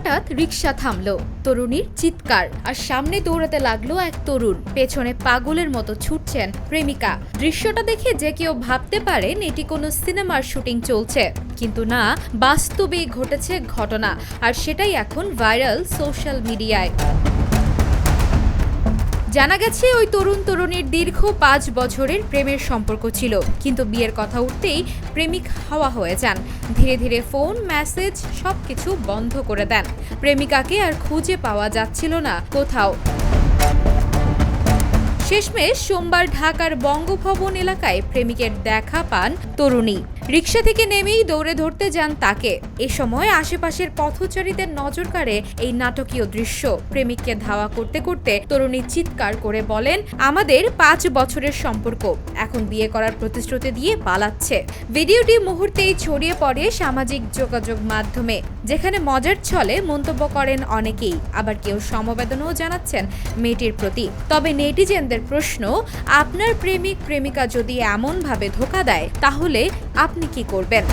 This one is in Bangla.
হঠাৎ রিকশা থামলো, তরুণীর চিৎকার আর সামনে দৌড়াতে লাগলো এক তরুণ, পেছনে পাগলের মতো ছুটছেন প্রেমিকা। দৃশ্যটা দেখে যে কেউ ভাবতে পারেন এটি কোনো সিনেমার শুটিং চলছে, কিন্তু না, বাস্তবেই ঘটেছে ঘটনা, আর সেটাই এখন ভাইরাল সোশ্যাল মিডিয়ায়। জানা গেছে ওই তরুণীর দীর্ঘ 5 বছরের প্রেমের সম্পর্ক ছিল, কিন্তু বিয়ের কথা উঠতেই প্রেমিক হাওয়া হয়ে যান। ধীরে ধীরে ফোন, মেসেজ সবকিছু বন্ধ করে দেন। প্রেমিকাকে আর খুঁজে পাওয়া যাচ্ছিল না কোথাও। শেষমেশ সোমবার ঢাকার বঙ্গভবন এলাকায় প্রেমিকের দেখা পান তরুণী। রিকশা থেকে নেমেই দৌড়ে ধরতে যান তাকে। এ সময় আশেপাশের পথচারীদের নজর কাড়ে এই নাটকীয় দৃশ্য। প্রেমিককে ধাওয়া করতে করতে তরুণী চিৎকার করে বলেন, আমাদের 5 বছরের সম্পর্ক, এখন বিয়ে করার প্রতিশ্রুতি দিয়ে পালাচ্ছে। ভিডিওটি মুহূর্তেই ছড়িয়ে পড়ে সামাজিক যোগাযোগ মাধ্যমে, যেখানে মজার ছলে মন্তব্য করেন অনেকেই, আবার কেউ সমবেদনাও জানাচ্ছেন মেয়েটির প্রতি। তবে নেটিজেনদের প্রশ্ন, আপনার প্রেমিকা যদি এমনভাবে ধোঁকা দেয় তাহলে আপনি কি করবেন?